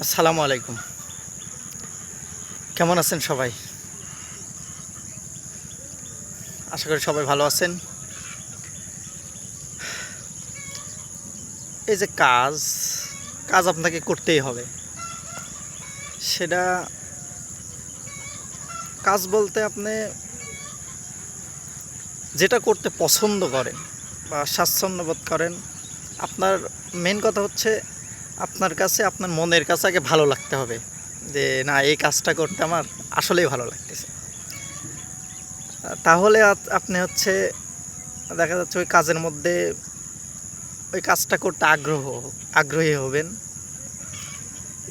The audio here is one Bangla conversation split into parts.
আসসালামু আলাইকুম। কেমন আছেন সবাই? আশা করি সবাই ভালো আছেন। এই যে কাজ কাজ আপনাকে করতেই হবে। সেটা কাজ বলতে আপনি যেটা করতে পছন্দ করেন বা স্বাচ্ছন্দ্য বোধ করেন, আপনার মেন কথা হচ্ছে আপনার কাছে, আপনার মনের কাছে আগে ভালো লাগতে হবে যে না, এই কাজটা করতে আমার আসলেই ভালো লাগতেছে। তাহলে আপনি হচ্ছে দেখা যাচ্ছে ওই কাজের মধ্যে ওই কাজটা করতে আগ্রহী হবেন।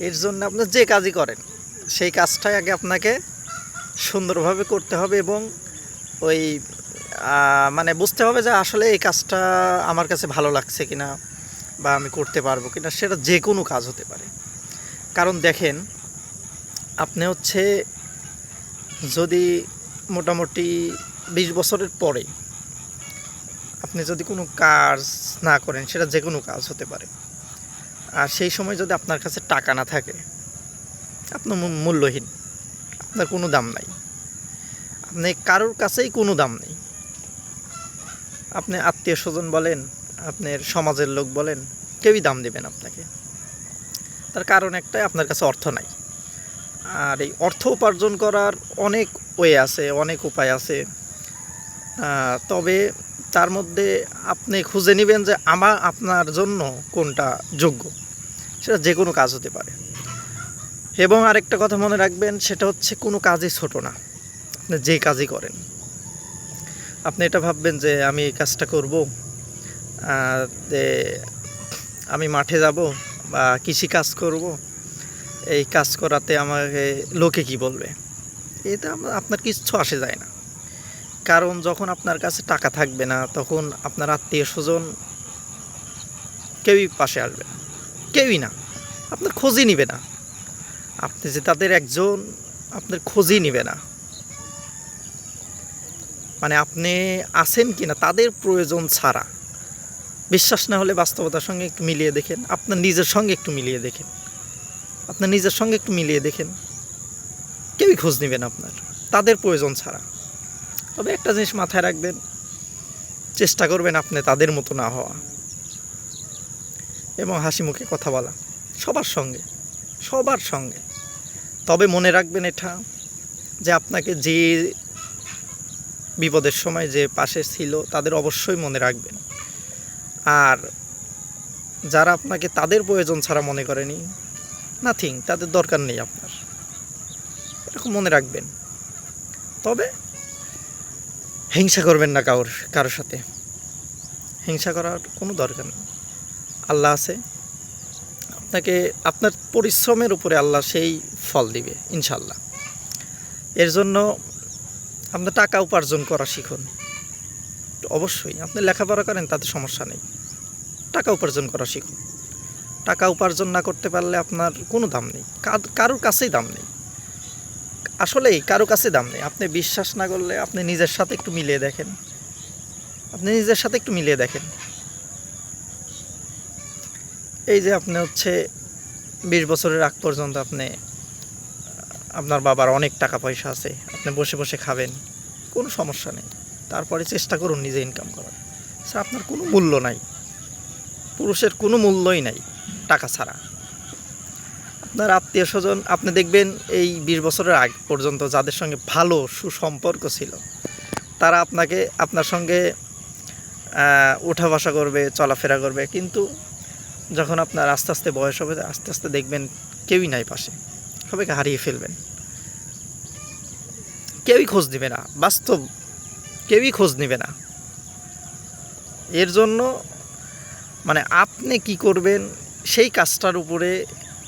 এর জন্য আপনি যে কাজই করেন সেই কাজটাই আগে আপনাকে সুন্দরভাবে করতে হবে এবং ওই মানে বুঝতে হবে যে আসলে এই কাজটা আমার কাছে ভালো লাগছে কিনা বা আমি করতে পারবো কিনা। সেটা যে কোনো কাজ হতে পারে। কারণ দেখেন, আপনি হচ্ছে যদি মোটামুটি 20 বছরের পরে আপনি যদি কোনো কাজ না করেন, সেটা যে কোনো কাজ হতে পারে, আর সেই সময় যদি আপনার কাছে টাকা না থাকে, আপনার মূল্যহীন, আপনার কোনো দাম নাই, আপনি কারোর কাছেই কোনো দাম নেই। আপনি আত্মীয় স্বজন বলেন, আপনার সমাজের লোক বলেন, কেউই দাম দেবেন আপনাকে। তার কারণ একটাই, আপনার কাছে অর্থ নাই। আর এই অর্থ উপার্জন করার অনেক ওয়ে আছে, অনেক উপায় আছে। তবে তার মধ্যে আপনি খুঁজে নেবেন যে আপনার জন্য কোনটা যোগ্য। সেটা যে কোনো কাজ হতে পারে। এবং আরেকটা কথা মনে রাখবেন, সেটা হচ্ছে কোনো কাজই ছোট না। আপনি যে কাজই করেন, আপনি এটা ভাববেন যে আমি এই কাজটা করব, যে আমি মাঠে যাব বা কৃষি কাজ করব, এই কাজ করাতে আমাকে লোকে কি বলবে, এটা আপনার কিচ্ছু আসে যায় না। কারণ যখন আপনার কাছে টাকা থাকবে না, তখন আপনার আত্মীয় স্বজন কেউই পাশে আসবে না, কেউই না, আপনার খোঁজই নিবে না। আপনি যে তাদের একজন, আপনার খোঁজই নিবে না। মানে আপনি আছেন কি না তাদের প্রয়োজন ছাড়া। বিশ্বাস না হলে বাস্তবতার সঙ্গে একটু মিলিয়ে দেখেন, আপনার নিজের সঙ্গে একটু মিলিয়ে দেখেন, আপনার নিজের সঙ্গে একটু মিলিয়ে দেখেন, কেউই খোঁজ নেবেন আপনার, তাদের প্রয়োজন ছাড়া। তবে একটা জিনিস মাথায় রাখবেন, চেষ্টা করবেন আপনি তাদের মতো না হওয়া এবং হাসি মুখে কথা বলা সবার সঙ্গে, সবার সঙ্গে। তবে মনে রাখবেন এটা, যে আপনাকে যে বিপদের সময় যে পাশে ছিল তাদের অবশ্যই মনে রাখবেন। আর যারা আপনাকে তাদের প্রয়োজন ছাড়া মনে করেনি, নাথিং, তাদের দরকার নেই আপনার, এরকম মনে রাখবেন। তবে হিংসা করবেন না কারোর সাথে, হিংসা করার কোনো দরকার নেই। আল্লাহ আছে, আপনাকে আপনার পরিশ্রমের উপরে আল্লাহ সেই ফল দিবে ইনশাল্লাহ। এর জন্য আপনার টাকা উপার্জন করা শিখুন। অবশ্যই আপনি লেখাপড়া করেন, তাতে সমস্যা নেই, টাকা উপার্জন করা শিখুন। টাকা উপার্জন না করতে পারলে আপনার কোনো দাম নেই, কারোর কাছেই দাম নেই, আসলেই কারো কাছে দাম নেই। আপনি বিশ্বাস না করলে আপনি নিজের সাথে একটু মিলিয়ে দেখেন, আপনি নিজের সাথে একটু মিলিয়ে দেখেন। এই যে আপনি হচ্ছে 20 বছরের আগ পর্যন্ত আপনার বাবার অনেক টাকা পয়সা আছে, আপনি বসে বসে খাবেন, কোনো সমস্যা নেই। তারপরে চেষ্টা করুন নিজে ইনকাম করার। স্যার, আপনার কোনো মূল্য নাই, পুরুষের কোনো মূল্যই নাই টাকা ছাড়া। আপনার আত্মীয় স্বজন, আপনি দেখবেন এই 20 বছরের আগ পর্যন্ত যাদের সঙ্গে ভালো সুসম্পর্ক ছিল, তারা আপনার সঙ্গে উঠা বসা করবে, চলাফেরা করবে। কিন্তু যখন আপনার আস্তে আস্তে বয়স হবে, আস্তে আস্তে দেখবেন কেউই নাই পাশে, সবাইকে হারিয়ে ফেলবেন, কেউই খোঁজ নেবে না, বাস্তব কেউই খোঁজ নেবে না। এর জন্য মানে আপনি কি করবেন সেই কাজটার উপরে,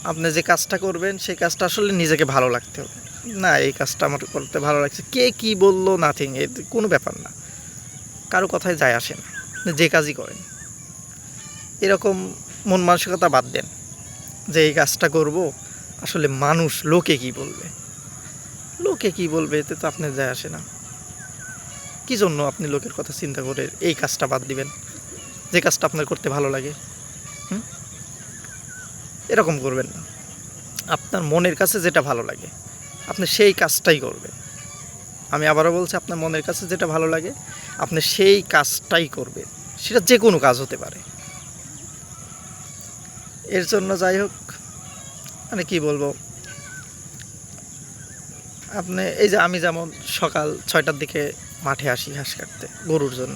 আপনি যে কাজটা করবেন সেই কাজটা আসলে নিজেকে ভালো লাগতে হবে। না, এই কাজটা আমার করতে ভালো লাগছে, কে কি বললো নাথিং, এর কোনো ব্যাপার না, কারো কথায় যায় আসে না। যে কাজই করেন এরকম মন মানসিকতা বাদ দেন যে এই কাজটা করব, আসলে লোকে কি বলবে, লোকে কি বলবে এতে তো আপনার যায় আসে না। কী জন্য আপনি লোকের কথা চিন্তা করে এই কাজটা বাদ দিবেন যে কাজটা আপনার করতে ভালো লাগে? এরকম করবেন না। আপনার মনের কাছে যেটা ভালো লাগে আপনি সেই কাজটাই করবেন। আমি আবারও বলছি, আপনার মনের কাছে যেটা ভালো লাগে আপনি সেই কাজটাই করবেন, সেটা যে কোনো কাজ হতে পারে। এর জন্য যাই হোক, মানে কি বলবো, আপনি এই যে আমি যেমন সকাল 6টার দিকে মাঠে আসি ঘাস কাটতে গরুর জন্য।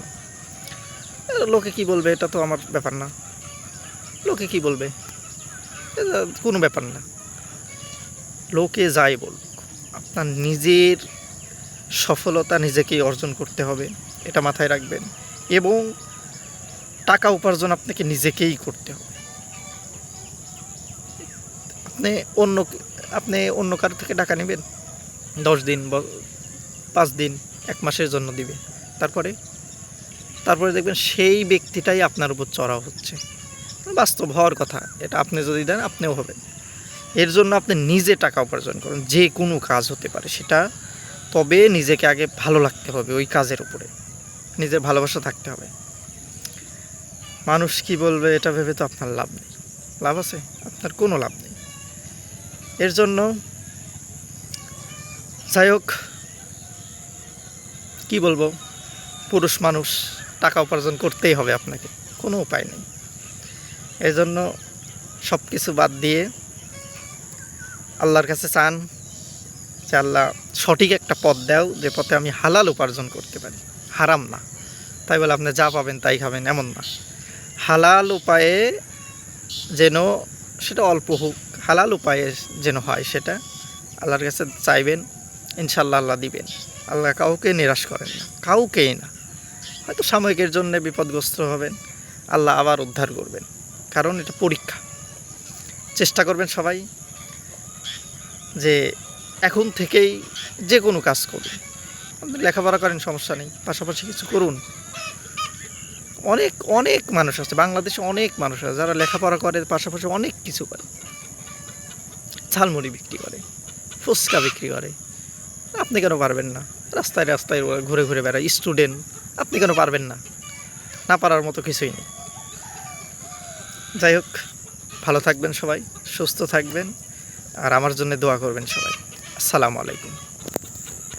লোকে কি বলবে এটা তো আমার ব্যাপার না, লোকে কি বলবে এটা কোনো ব্যাপার না। লোকে যাই বলুক, আপনার নিজের সফলতা নিজেকেই অর্জন করতে হবে, এটা মাথায় রাখবেন। এবং টাকা উপার্জন আপনাকে নিজেকেই করতে হবে। আপনি অন্য আপনি অন্য কারো থেকে টাকা নেবেন, 10 দিন 5 দিন 1 মাসের জন্য দিবে, তারপরে দেখবেন সেই ব্যক্তিটাই আপনার উপর চড়াও হচ্ছে। বাস্তব হওয়ার কথা, এটা আপনি যদি দেন আপনিও হবেন। এর জন্য আপনি নিজে টাকা উপার্জন করুন, যে কোনো কাজ হতে পারে সেটা, তবে নিজেকে আগে ভালো লাগতে হবে ওই কাজের উপরে, নিজের ভালোবাসা থাকতে হবে। মানুষ কি বলবে এটা ভেবে তো আপনার লাভ নেই। লাভ আছে? আপনার কোনো লাভ নেই। এর জন্য যাই হোক, কী বলবো, পুরুষ মানুষ টাকা উপার্জন করতেই হবে আপনাকে, কোনো উপায় নেই। এই জন্য সব কিছু বাদ দিয়ে আল্লাহর কাছে চান যে আল্লাহ সঠিক একটা পথ দাও, যে পথে আমি হালাল উপার্জন করতে পারি, হারাম না। তাই বলে আপনি যা পাবেন তাই খাবেন এমন না, হালাল উপায়ে যেন, সেটা অল্প হোক, হালাল উপায়ে যেন হয়, সেটা আল্লাহর কাছে চাইবেন। ইনশাল্লাহ আল্লাহ দিবেন। আল্লাহ কাউকে নিরাশ করেন না, কাউকেই না। হয়তো সাময়িকের জন্য বিপদগ্রস্ত হবেন, আল্লাহ আবার উদ্ধার করবেন, কারণ এটা পরীক্ষা। চেষ্টা করবেন সবাই যে এখন থেকেই যে কোনো কাজ করুন। আপনি লেখাপড়া করেন, সমস্যা নেই, পাশাপাশি কিছু করুন। অনেক অনেক মানুষ আছে বাংলাদেশে, অনেক মানুষ আছে যারা লেখাপড়া করে পাশাপাশি অনেক কিছু করে, ঝালমুড়ি বিক্রি করে, ফুচকা বিক্রি করে। আপনি কেন পারবেন না? রাস্তায় রাস্তায় ঘুরে ঘুরে বেড়ায় স্টুডেন্ট, আপনি কেন পারবেন না? না পারার মতো কিছুই নেই। যাই হোক, ভালো থাকবেন সবাই, সুস্থ থাকবেন, আর আমার জন্য দোয়া করবেন সবাই। আসসালামু আলাইকুম।